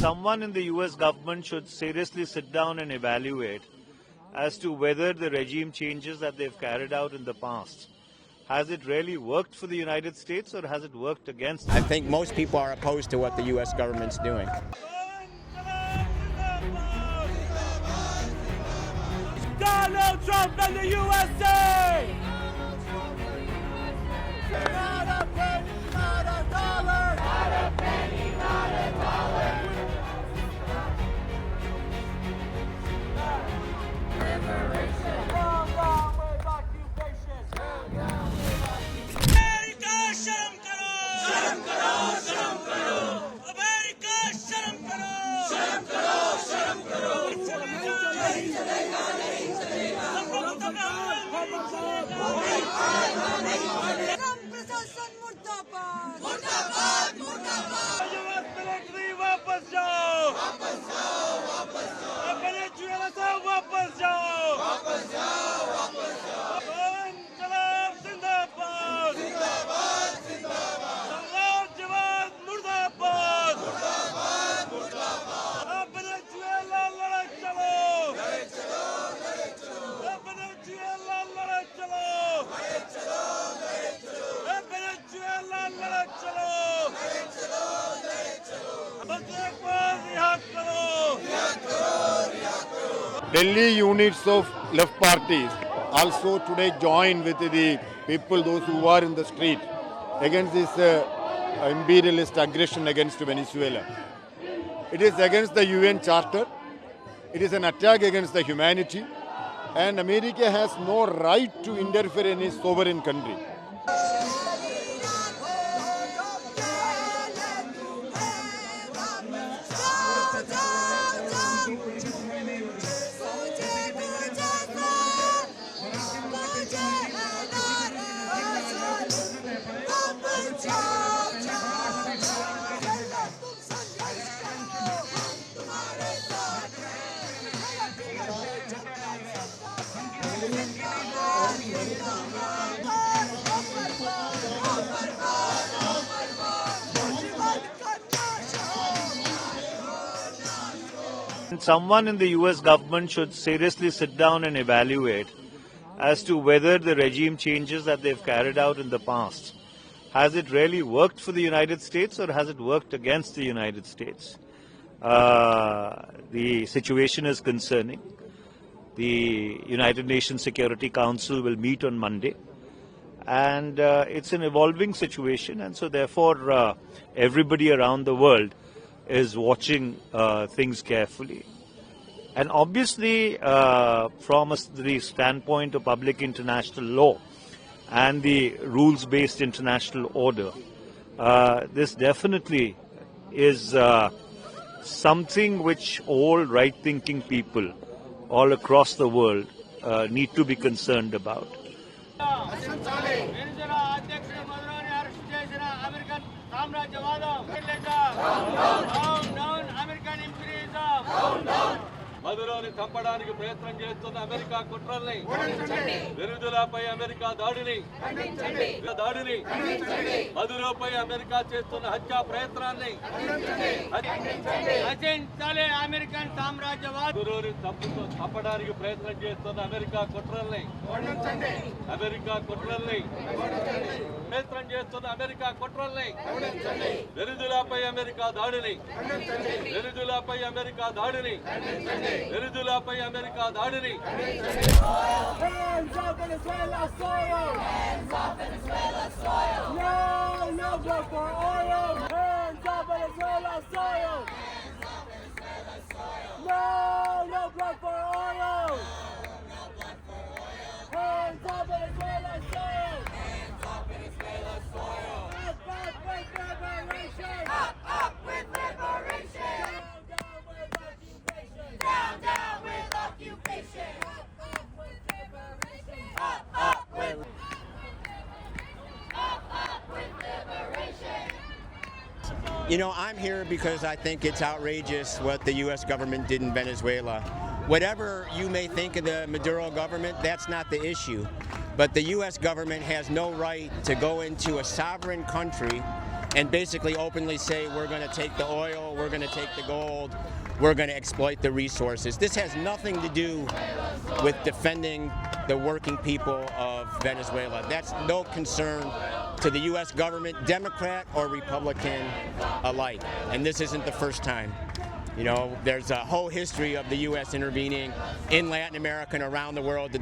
Someone in the US government should seriously sit down and evaluate as to whether the regime changes that they've carried out in the past, has it really worked for the United States or has it worked against them? I think most people are opposed to what the U.S. government's doing. Donald Trump and the USA! Not a penny, not a dollar! Not a penny, not a dollar! Liberation! Down, down with occupation! Down, down with occupation! America, sharam karo! Sharam karo, sharam karo! America, sharam karo! Sharam karo, sharam karo! Nahi chalega, nahi chalega! प्रशासन मुर्दाबाद मुर्दाबाद मुर्दाबाद military वापस जाओ वापस जाओ वापस जाओ वेनेजुएला से वापस जाओ वापस जाओ वापस जाओ इनकलाब जिंदाबाद जिंदाबाद जिंदाबाद जवान मुर्दाबाद मुर्दाबाद मुर्दाबाद वेनेजुएला लड़ाई चलो लड़ाई चलो लड़ाई चलो वेनेजुएला लड़ाई चलो लड़ाई चलो Delhi units of left parties also today join with the people, those who are in the street, against this imperialist aggression against Venezuela. It is against the UN Charter. It is an attack against the humanity, and America has no right to interfere in a sovereign country. Someone in the US government should seriously sit down and evaluate as to whether the regime changes that they've carried out in the past, has it really worked for the United States or has it worked against the United States? The situation is concerning. The United Nations Security Council will meet on Monday, and it's an evolving situation, and so therefore everybody around the world is watching things carefully. And obviously, from the standpoint of public international law and the rules-based international order, this definitely is something which all right-thinking people all across the world need to be concerned about. మదురోని చంపడానికి ప్రయత్నం చేస్తున్న America కుట్రల్ని వెనుజులాపై America దాడిని మదురోపై America చేస్తున్న హత్యా ప్రయత్నాన్ని నశించాలి. American సామ్రాజ్యవాద మదురోని చంపడానికి ప్రయత్నం చేస్తున్న అమెరికా కుట్రల్ని ప్రయత్నం చేస్తున్న అమెరికా కుట్రల్ని వెనుజులాపై అమెరికా దాడిని వెనుజులాపై అమెరికా దాడిని Hands up Venezuela soil! Hands up Venezuela soil! No, no blood for oil! Hands up Venezuela soil! Hands up Venezuela soil! No, no blood for oil! No blood for oil! Hands up Venezuela soil! Hands up Venezuela soil! Up with liberation! Up with liberation! Down with occupation! Up with liberation! Up with liberation! You know, I'm here because I think it's outrageous what the U.S. government did in Venezuela. Whatever you may think of the Maduro government, that's not the issue. But the U.S. government has no right to go into a sovereign country and basically openly say we're going to take the oil, we're going to take the gold, we're going to exploit the resources. This has nothing to do with defending the working people of Venezuela. That's no concern to the U.S. government, Democrat or Republican alike. And this isn't the first time. You know, there's a whole history of the U.S. intervening in Latin America and around the world to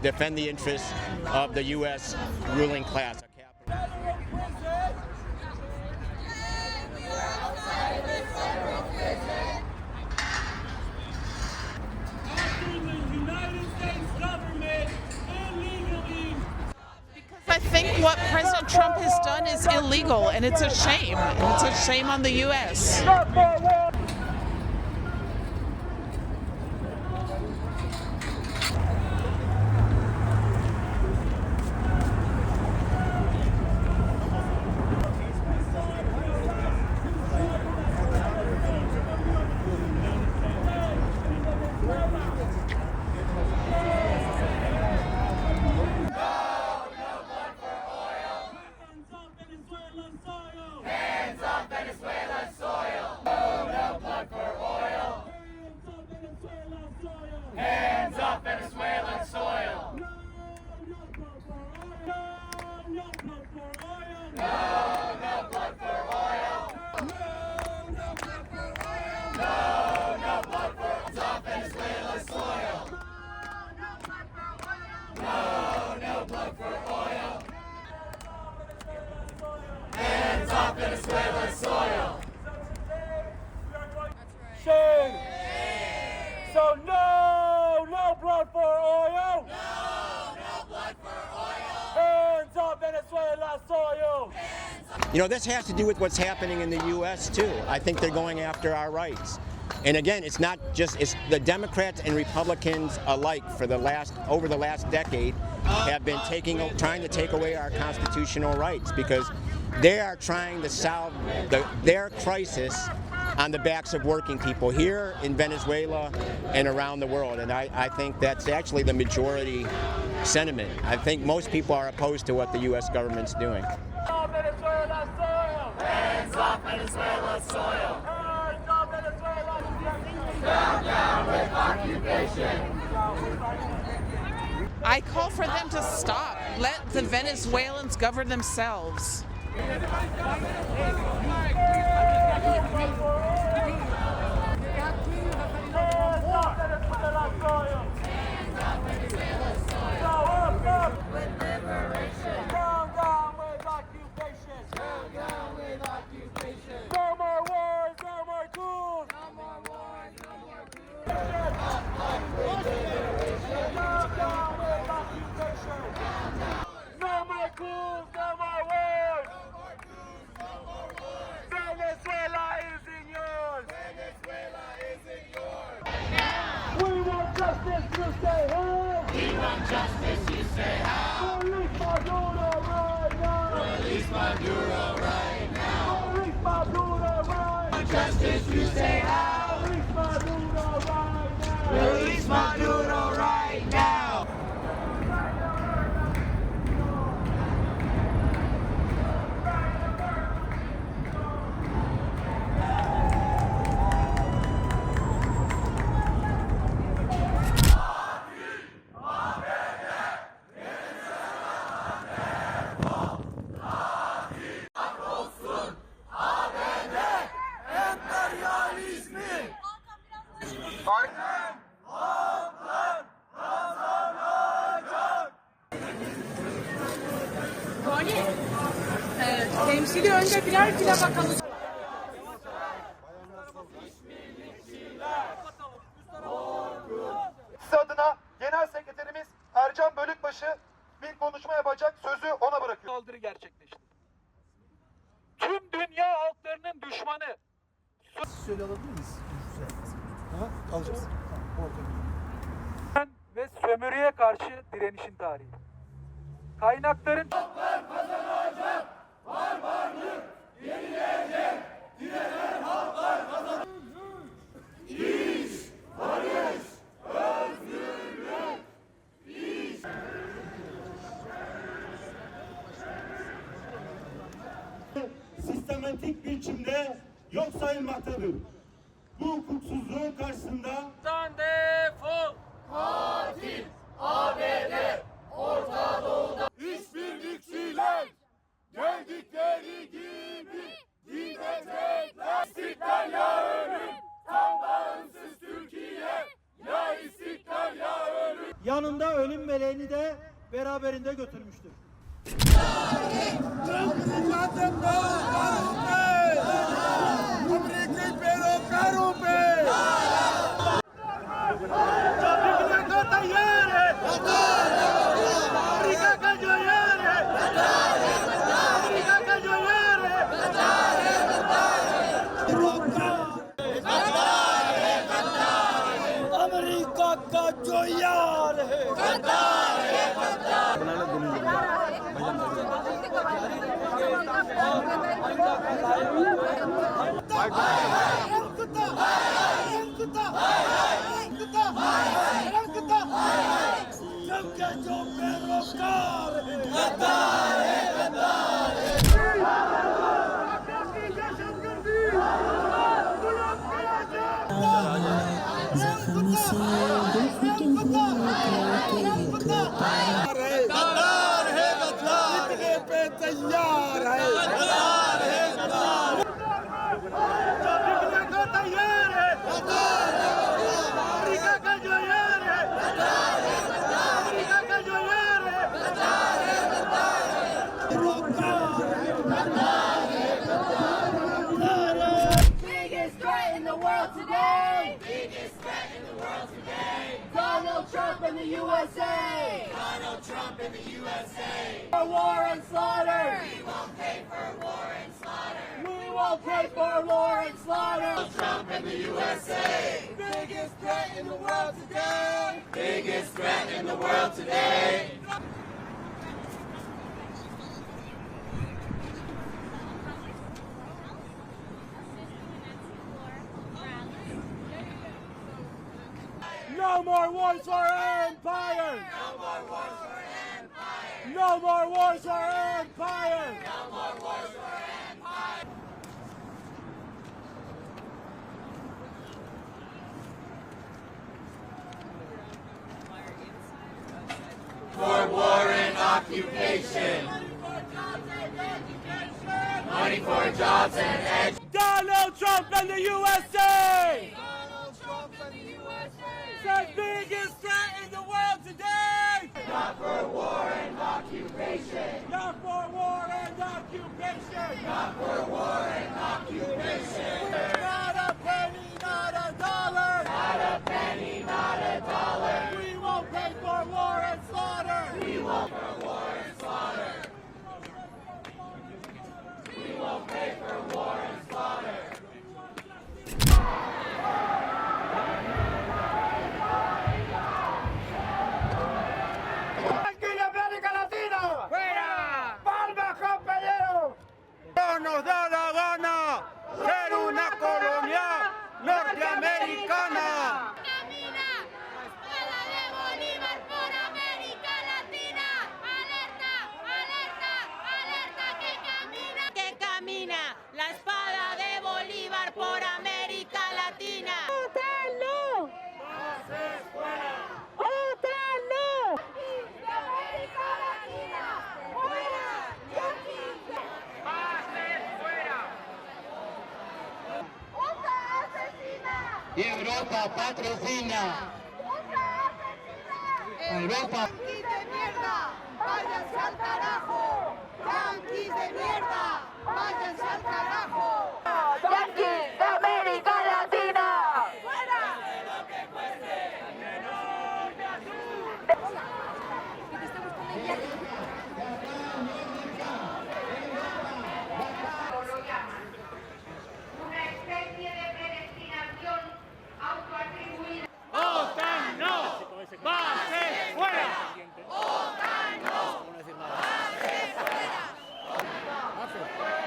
defend the interests of the U.S. ruling class. I think what President Trump has done is illegal, and it's a shame. It's a shame on the U.S. Hands off Venezuelan soil! No blood for oil! No blood for oil! No blood for oil! Hands off Venezuelan soil! No blood for oil! Hands off Venezuelan soil! Shame! So no blood for oil! No blood for oil! Hands off Venezuela soil! You know, this has to do with what's happening in the U.S. too. I think they're going after our rights. And again, it's not just, it's the Democrats and Republicans alike over the last decade have been trying to take away our constitutional rights because they are trying to solve their crisis on the backs of working people here in Venezuela and around the world. And I think that's actually the majority sentiment. I think most people are opposed to what the U.S. government's doing. Hands off Venezuela soil! Hands off Venezuela soil! Hands off Venezuela! Down with occupation! I call for them to stop. Let the Venezuelans govern themselves. No more wars, no more tools! No more wars, no more tools! Down with occupation! No more tools, no more wars! No more tools, no more wars! Venezuela isn't yours! Venezuela isn't yours! We want justice, you say how? We want justice, you say how? Release Maduro right now! Release Maduro right now! Release Maduro right now! Justice, you say how? Release Maduro right now! Release Maduro right now! Temsili önce birer bile bakalım. Siz adına Genel Sekreterimiz Ercan Bölükbaşı bir konuşma yapacak, sözü ona bırakıyor. Saldırı gerçekleşti. Tüm dünya halklarının düşmanı. Söyle alabilir miyiz? Alacağız. Ve sömürüye karşı direnişin tarihi. Kaynakların Halklar kazanacak, barbarlık yenilecek, direnen halklar kazanacak. İş, barış, özgürlük, iş. Sistem biçimde yok sayılmaktadır. Bu hukuksuzluğun karşısında Defol! katil ABD Orta Doğu'da işbirlikçiler geldikleri gibi gidecekler. İstiklal ya ölüm, tam bağımsız Türkiye, ya istiklal ya ölüm. Yanında ölüm meleğini de beraberinde götürmüştür. Biggest threat in the world today. Biggest threat in the world today. Donald Trump in the USA. Donald Trump in the USA. For war and slaughter. We won't pay for war and slaughter. We won't pay for war and slaughter. Donald Trump in the USA. Biggest threat in the world today. Biggest threat in the world today. No more wars for our empire! No more wars for empire! No more wars for empire! No more wars for empire! For war and occupation. Money for jobs and education. Donald Trump and the USA! Donald Trump and the USA. The biggest threat in the world today! Not for war and occupation. Not for war and occupation! Not for war and occupation. Not a penny, not a dollar! Not a penny, not a dollar. We won't pay for war and slaughter! We won't pay for war and slaughter. We won't pay for war and slaughter. No nos da la gana ser una colonia norteamericana. Camina, espada de Bolívar por América Latina. Alerta, alerta, alerta que camina. Que camina la espada de Bolívar por América Latina. ¡OTAN no! ¡OTAN no! ¡De América Latina! ¡Fuera de aquí! ¡Otra asesina! Y Europa patrocina. ¡Otra asesina! Europa. ¡Yanquis de mierda! ¡Váyanse al carajo! ¡Yanquis de mierda! ¡Váyanse al carajo! ¡Yanquis de América Latina! ¡Fuera! ¡De lo que cueste! ¡Menor de azul! ¿Qué te está gustando el viaje? Lo llaman una especie de predestinación autoatribuida. ¡OTAN no! ¡Base fuera! ¡OTAN no! ¡Base fuera!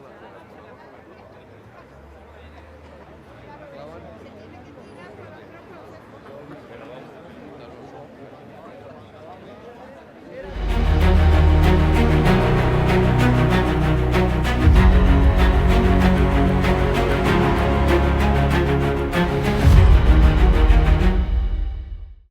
orada.